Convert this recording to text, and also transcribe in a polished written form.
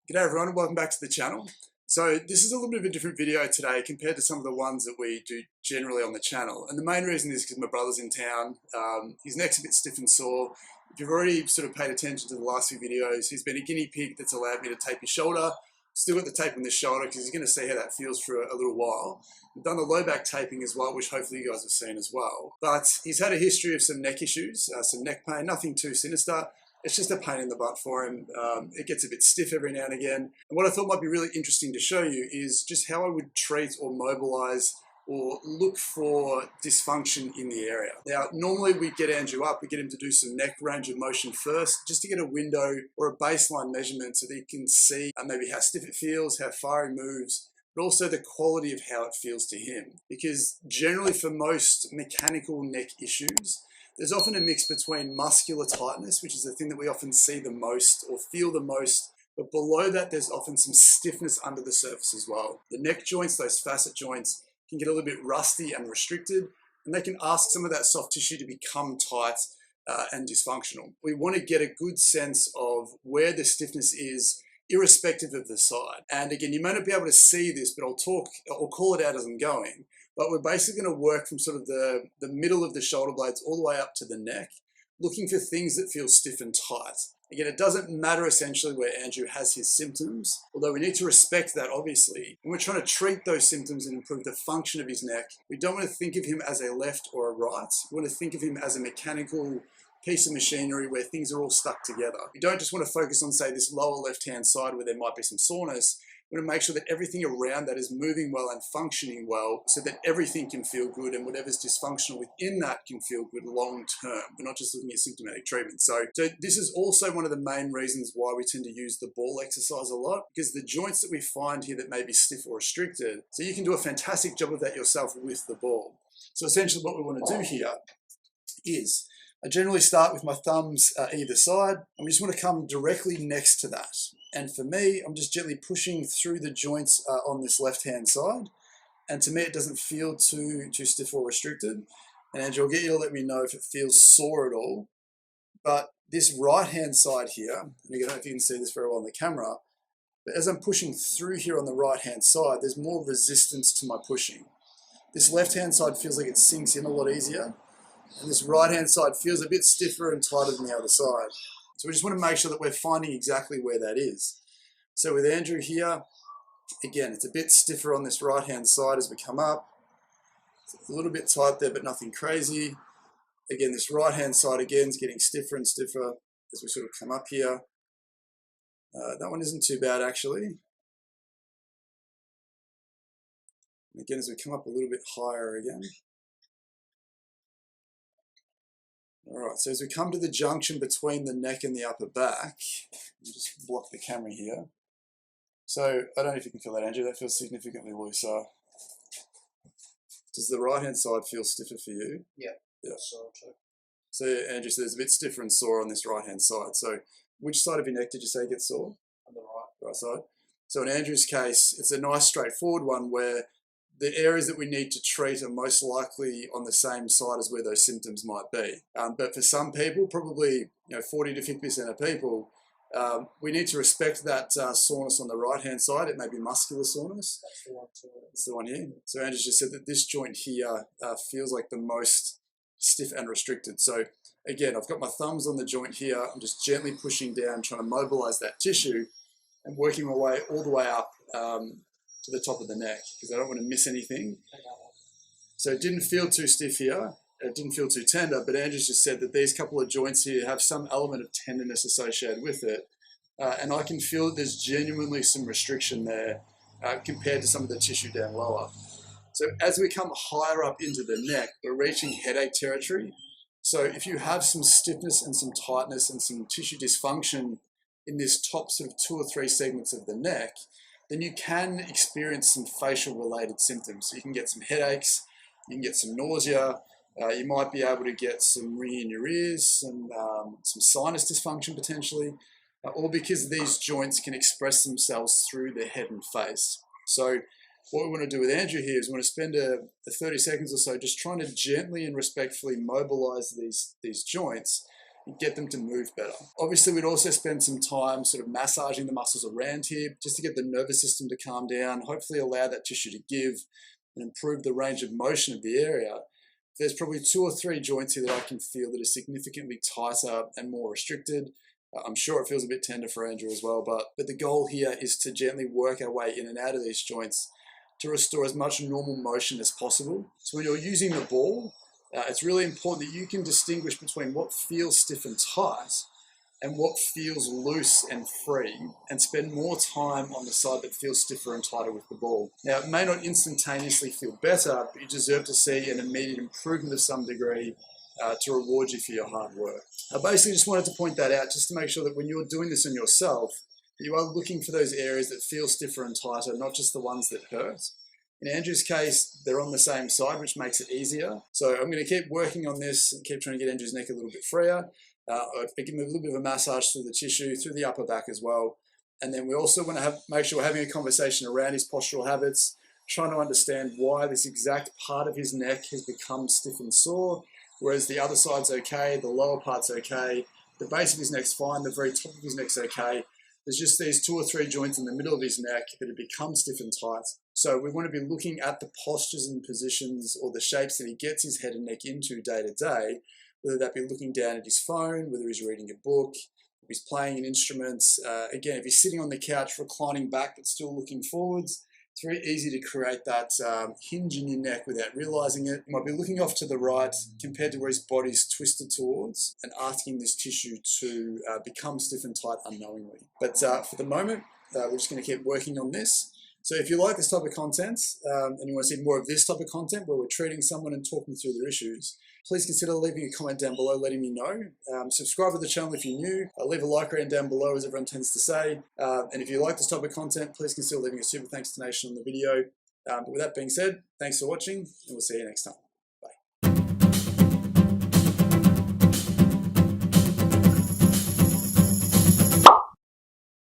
G'day everyone and welcome back to the channel. So this is a little bit of a different video today compared to some of the ones that we do generally on the channel. And the main reason is because my brother's in town. His neck's a bit stiff and sore. If you've already sort of paid attention to the last few videos, he's been a guinea pig that's allowed me to tape his shoulder. Still got the tape on this shoulder because he's going to see how that feels for a little while. We've done the low back taping as well, which hopefully you guys have seen as well. But he's had a history of some neck issues, some neck pain, nothing too sinister. It's just a pain in the butt for him. It gets a bit stiff every now and again. And what I thought might be really interesting to show you is just how I would treat or mobilize or look for dysfunction in the area. Now, normally we get Andrew up, we get him to do some neck range of motion first, just to get a window or a baseline measurement so that he can see maybe how stiff it feels, how far he moves, but also the quality of how it feels to him. Because generally for most mechanical neck issues, there's often a mix between muscular tightness, which is the thing that we often see the most or feel the most, but below that there's often some stiffness under the surface as well. The neck joints, those facet joints, can get a little bit rusty and restricted, and they can ask some of that soft tissue to become tight and dysfunctional. We want to get a good sense of where the stiffness is, irrespective of the side. And again, you may not be able to see this, but I'll call it out as I'm going. But we're basically going to work from sort of the middle of the shoulder blades all the way up to the neck, looking for things that feel stiff and tight. Again, it doesn't matter essentially where Andrew has his symptoms, although we need to respect that obviously. And we're trying to treat those symptoms and improve the function of his neck. We don't want to think of him as a left or a right. We want to think of him as a mechanical piece of machinery where things are all stuck together. You don't just want to focus on, say, this lower left-hand side where there might be some soreness. We want to make sure that everything around that is moving well and functioning well so that everything can feel good and whatever's dysfunctional within that can feel good long term. We're not just looking at symptomatic treatment. So this is also one of the main reasons why we tend to use the ball exercise a lot, because the joints that we find here that may be stiff or restricted, so you can do a fantastic job of that yourself with the ball. So essentially what we want to do here is I generally start with my thumbs either side, and we just want to come directly next to that. And for me, I'm just gently pushing through the joints on this left-hand side. And to me, it doesn't feel too stiff or restricted. And Andrew, I'll get you to let me know if it feels sore at all. But this right-hand side here, and again, I don't know if you can see this very well on the camera, but as I'm pushing through here on the right-hand side, there's more resistance to my pushing. This left-hand side feels like it sinks in a lot easier. And this right-hand side feels a bit stiffer and tighter than the other side. So we just want to make sure that we're finding exactly where that is. So with Andrew here, again, it's a bit stiffer on this right-hand side as we come up. It's a little bit tight there, but nothing crazy. Again, this right-hand side again is getting stiffer and stiffer as we sort of come up here. That one isn't too bad actually. And again, as we come up a little bit higher again. All right, so as we come to the junction between the neck and the upper back, I'll just block the camera here. So I don't know if you can feel that, Andrew, that feels significantly looser. Does the right-hand side feel stiffer for you? Yeah. So Andrew, so there's a bit stiffer and sore on this right-hand side. So which side of your neck did you say gets sore? On the right. Right side. So in Andrew's case, it's a nice straightforward one where the areas that we need to treat are most likely on the same side as where those symptoms might be. But for some people, probably 40 to 50% of people, we need to respect that soreness on the right-hand side. It may be muscular soreness. That's the one too. That's the one here. So Andrew just said that this joint here feels like the most stiff and restricted. So again, I've got my thumbs on the joint here. I'm just gently pushing down, trying to mobilize that tissue and working my way all the way up to the top of the neck because I don't want to miss anything. So it didn't feel too stiff here. It didn't feel too tender, but Andrew's just said that these couple of joints here have some element of tenderness associated with it. And I can feel that there's genuinely some restriction there compared to some of the tissue down lower. So as we come higher up into the neck, we're reaching headache territory. So if you have some stiffness and some tightness and some tissue dysfunction in this top sort of 2 or 3 segments of the neck, then you can experience some facial related symptoms. So you can get some headaches, you can get some nausea, you might be able to get some ringing in your ears, some sinus dysfunction potentially, all because these joints can express themselves through the head and face. So what we want to do with Andrew here is we want to spend a 30 seconds or so just trying to gently and respectfully mobilize these joints and get them to move better. Obviously, we'd also spend some time sort of massaging the muscles around here just to get the nervous system to calm down, hopefully allow that tissue to give and improve the range of motion of the area. There's probably 2 or 3 joints here that I can feel that are significantly tighter and more restricted. I'm sure it feels a bit tender for Andrew as well, but the goal here is to gently work our way in and out of these joints to restore as much normal motion as possible. So when you're using the ball, it's really important that you can distinguish between what feels stiff and tight and what feels loose and free, and spend more time on the side that feels stiffer and tighter with the ball. Now, it may not instantaneously feel better, but you deserve to see an immediate improvement of some degree to reward you for your hard work. I basically just wanted to point that out just to make sure that when you're doing this on yourself, you are looking for those areas that feel stiffer and tighter, not just the ones that hurt. In Andrew's case, they're on the same side, which makes it easier. So I'm going to keep working on this and keep trying to get Andrew's neck a little bit freer. I give him a little bit of a massage through the tissue, through the upper back as well. And then we also want to make sure we're having a conversation around his postural habits, trying to understand why this exact part of his neck has become stiff and sore, whereas the other side's okay, the lower part's okay, the base of his neck's fine, the very top of his neck's okay. There's just these 2 or 3 joints in the middle of his neck that have become stiff and tight. So we want to be looking at the postures and positions or the shapes that he gets his head and neck into day to day, whether that be looking down at his phone, whether he's reading a book, if he's playing an instrument. Again, if he's sitting on the couch, reclining back but still looking forwards, it's very easy to create that hinge in your neck without realizing it. You might be looking off to the right compared to where his body's twisted towards and asking this tissue to become stiff and tight unknowingly. But for the moment, we're just going to keep working on this. So if you like this type of content and you want to see more of this type of content where we're treating someone and talking through their issues, please consider leaving a comment down below letting me know. Subscribe to the channel if you're new. Leave a like around down below, as everyone tends to say. And if you like this type of content, please consider leaving a super thanks donation on the video. But with that being said, thanks for watching, and we'll see you next time.